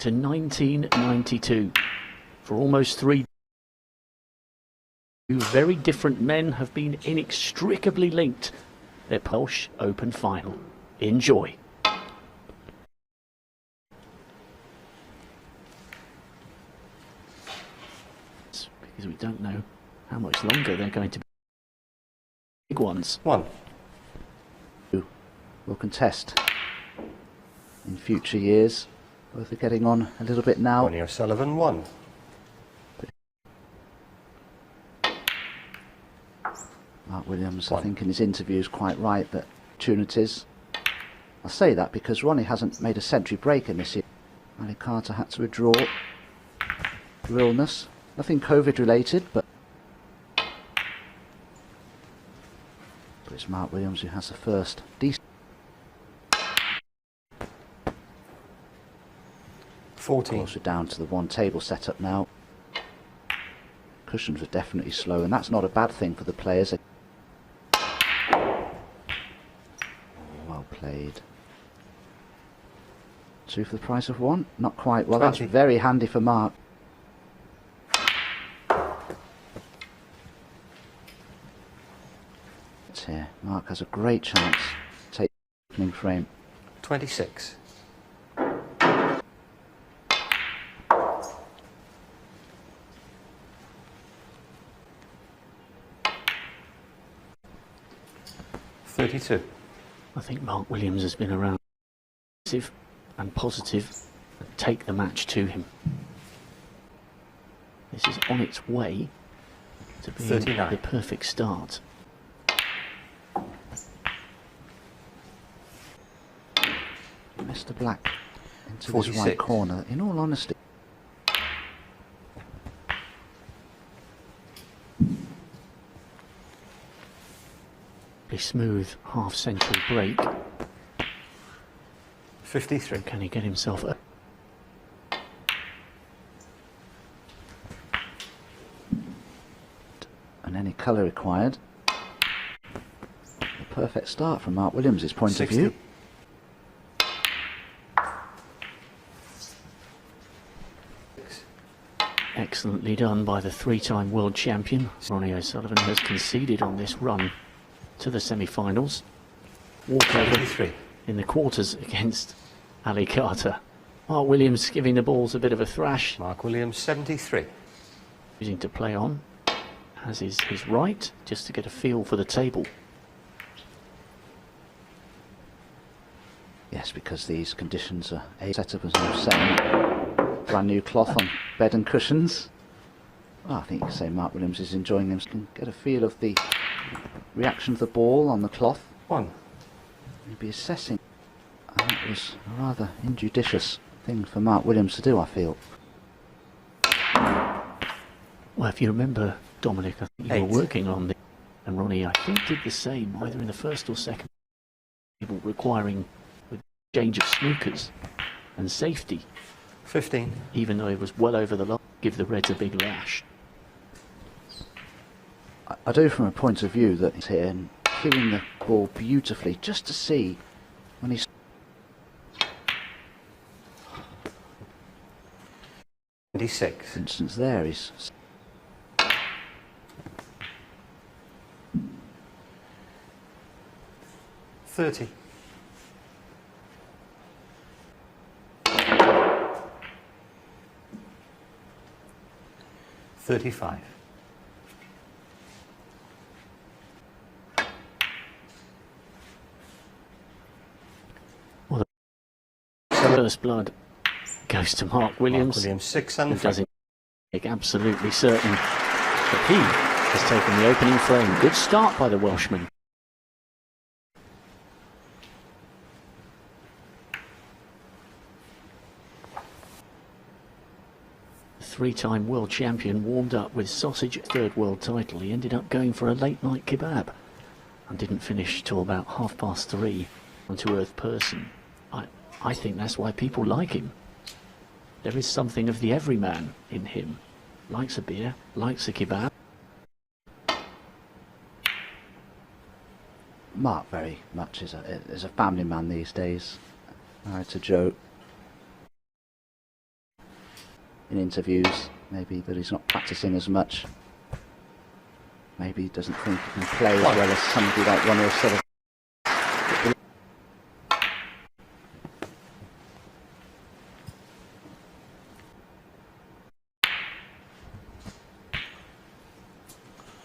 to 1992. For almost 3 very different men have been inextricably linked. Their Welsh Open final. Enjoy. Because we don't know how much longer they're going to be big ones. One. Will contest in future years. Both are getting on a little bit now. Ronnie O'Sullivan, 1. Mark Williams, I think in his interview, is quite right that opportunities. I say that because Ronnie hasn't made a century break in this year. Ali Carter had to withdraw for illness. Nothing COVID related, but it's Mark Williams who has the first decent. 14. Of course, we're down to the one table setup now. Cushions are definitely slow, and that's not a bad thing for the players. Well played. 2 for the price of 1. Not quite. Well, 20. That's very handy for Mark. Here, Mark has a great chance to take the opening frame. 26. $32. I think Mark Williams has been around and positive and take the match to him. This is on its way to being 39. the perfect start. Mr. Black into 46. this right corner. In all honesty, A smooth half-century break. 53. Can he get himself up? and any colour required. A perfect start from Mark Williams' point 60. of view. Excellently done by the three-time world champion. Ronnie O'Sullivan has conceded on this run to the semi-finals. Walkover 83. in the quarters against Ali Carter. Mark Williams giving the balls a bit of a thrash. Mark Williams, 73. Using to play on, as is his right, just to get a feel for the table. Yes, because these conditions are set up as no setting. Brand new cloth on bed and cushions. Well, I think you can say Mark Williams is enjoying them. You can get a feel of the reaction of the ball on the cloth. 1. He'd be assessing. And that was a rather injudicious thing for Mark Williams to do, I feel. Well, if you remember, Dominic, I think you 8. were working on the... And Ronnie, I think, did the same, either in the first or second. People requiring with change of snookers and safety. 15. Even though it was well over the line, give the Reds a big lash. I do from a point of view that he's here and feeling the ball beautifully, just to see when he's... 26. For instance, there he's... 30. 35. Well, the first blood goes to Mark Williams. Mark Williams, 6 Who and does it make absolutely certain that he has taken the opening frame. Good start by the Welshman. Three-time world champion warmed up with sausage, third world title. He ended up going for a late-night kebab and didn't finish till about 3:30. Down-to-earth person. I think that's why people like him. There is something of the everyman in him. Likes a beer, likes a kebab. Mark very much is a family man these days. Married to Jo. in interviews, maybe that he's not practicing as much. Maybe he doesn't think he can play as well as somebody like Ronnie O'Sullivan.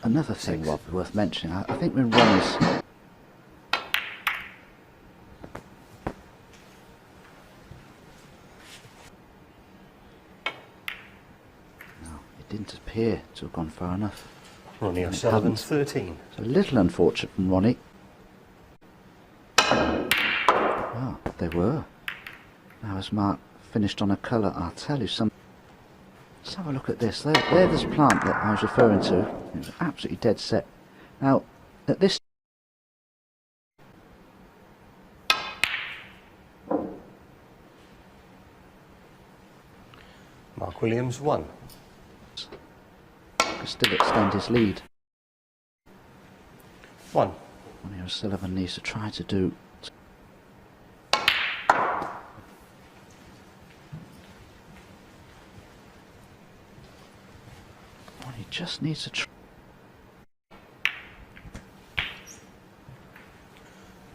Another thing, Rob, worth mentioning, I think when Ronnie's... No, it didn't appear to have gone far enough. Ronnie O'Sullivan, 13. It's a little unfortunate from Ronnie. Oh, they were. Now as Mark finished on a colour, I'll tell you something. Let's have a look at this. There's this plant that I was referring to. It was absolutely dead set. Now, at this... Mark Williams, 1. Could still extend his lead. 1. Ronnie O'Sullivan needs to try to do... Ronnie just needs to try...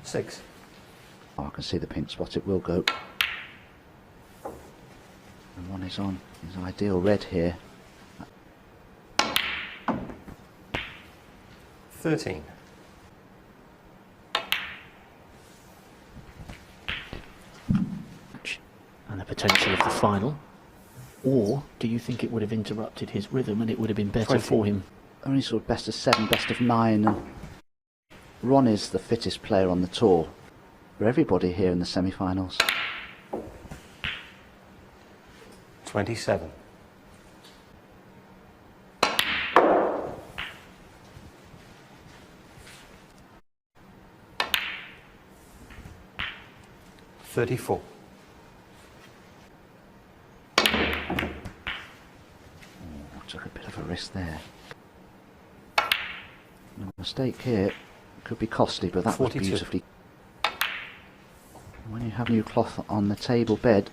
6. Oh, I can see the pink spot, it will go. And Ronnie's on his ideal red here. 13. And the potential of the final. Or do you think it would have interrupted his rhythm and it would have been better 20. for him? Only sort of best of 7, best of 9. And Ronnie's the fittest player on the tour for everybody here in the semi-finals. 27. 34. Took a bit of a risk there. No mistake here. Could be costly, but that 42. was beautifully. When you have new cloth on the table bed.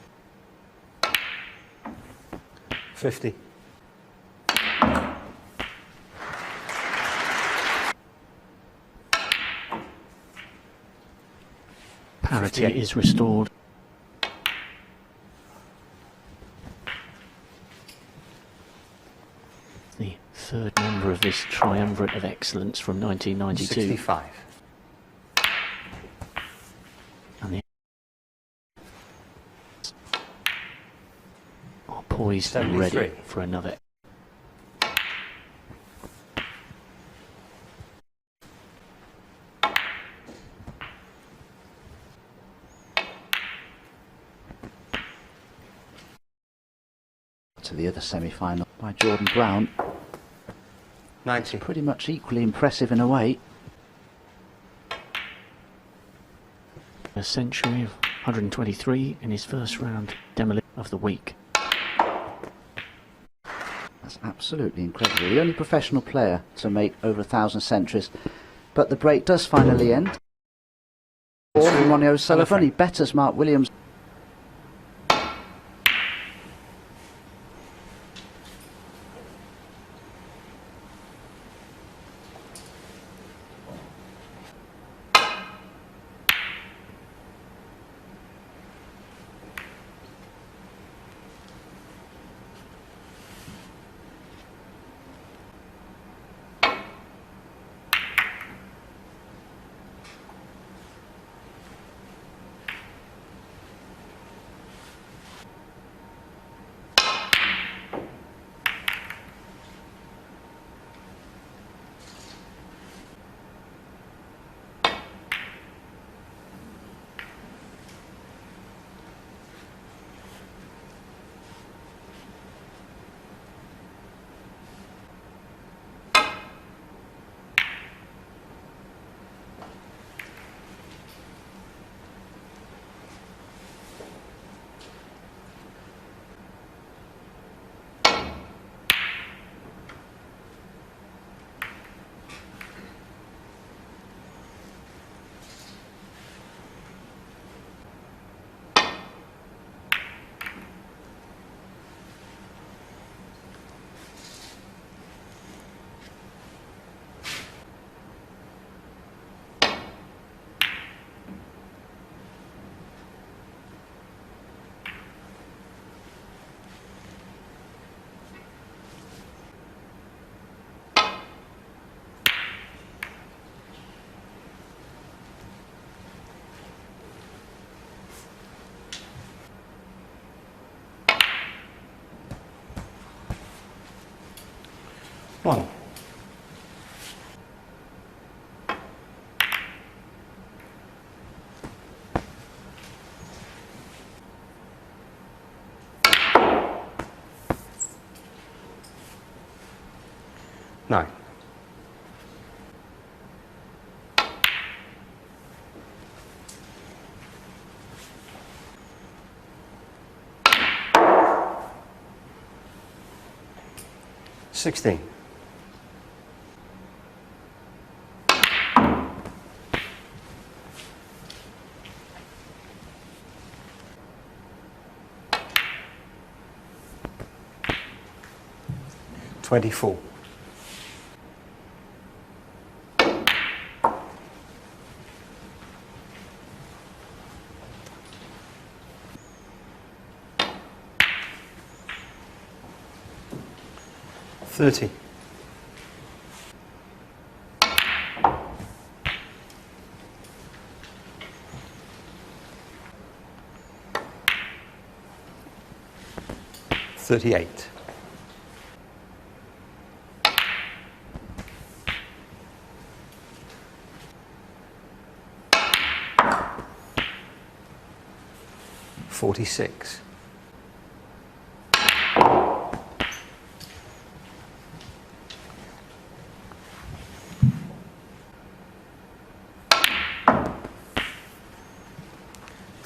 50. Parity 58. is restored. The third member of this triumvirate of excellence from 1992. 65. And the are poised and ready 73. for another. To the other semi-final by Jordan Brown. 90. Pretty much equally impressive in a way. A century of 123 in his first round demolition of the week. That's absolutely incredible. The only professional player to make over 1,000 centuries. But the break does finally end. For Ronnie O'Sullivan, he betters Mark Williams. 1. Nine. 16. 24. 30. 38. 46.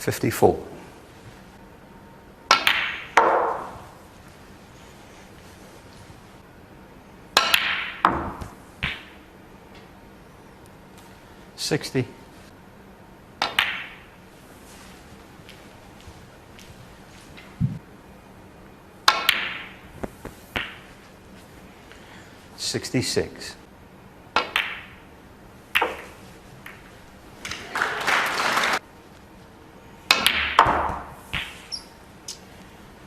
54. 60. 66.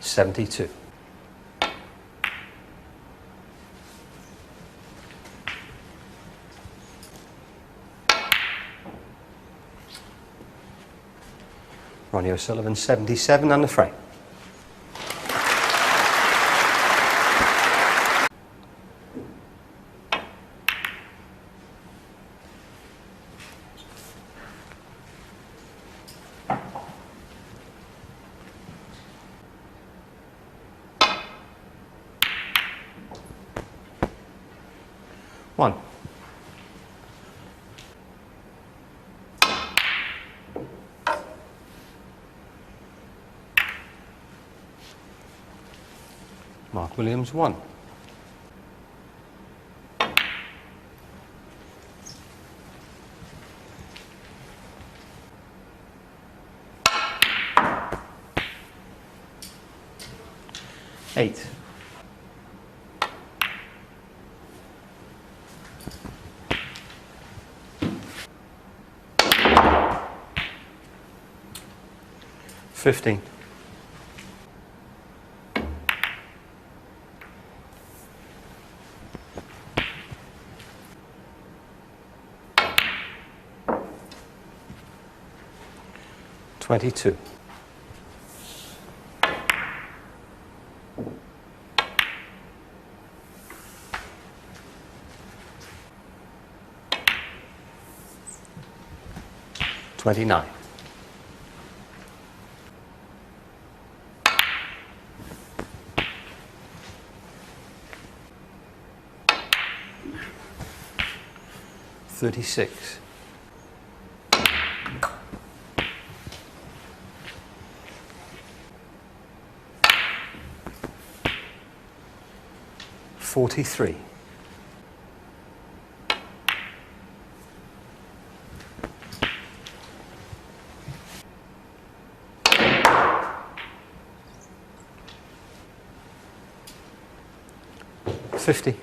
72. 'Ronnie O'Sullivan, 77 and the frame. One. Mark Williams, 1. Eight. 15. 22. 29. 36. 43. 50.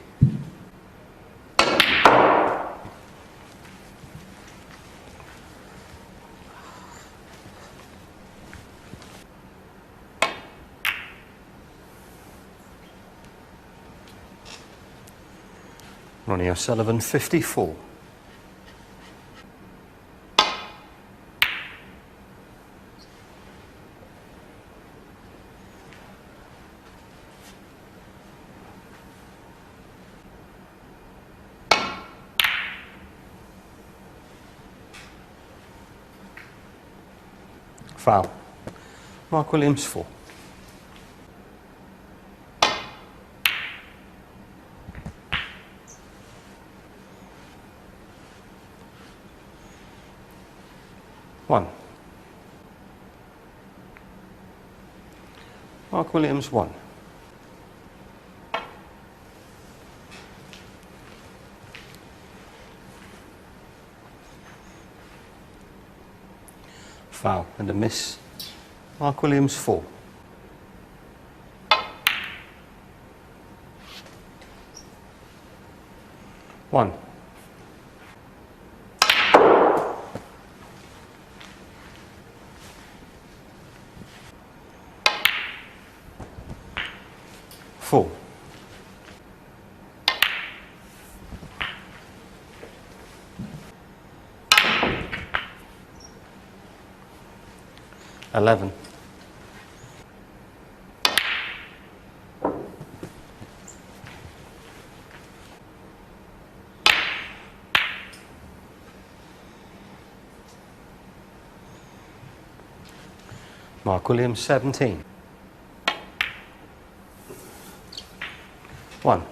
'Ronnie O'Sullivan, 54. Foul. Mark Williams 4. One. Mark Williams 1. Foul and a miss. Mark Williams 4. One. Four. 11. Mark Williams 17. 1.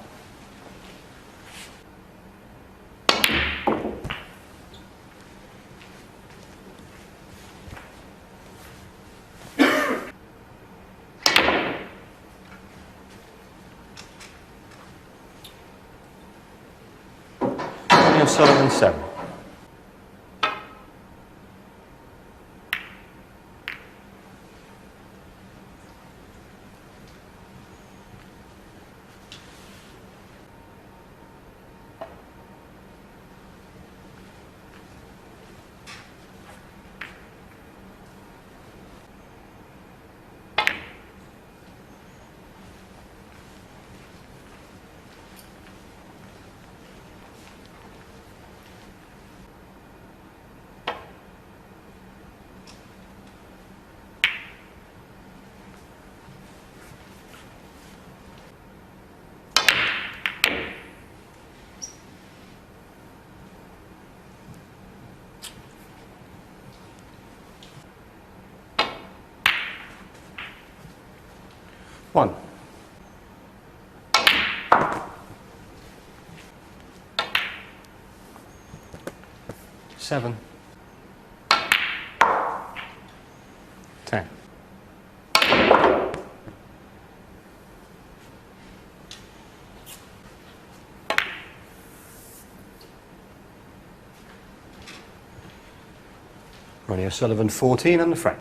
Ronnie O'Sullivan 7. One. 7. 10. Ronnie O'Sullivan 14 on the front.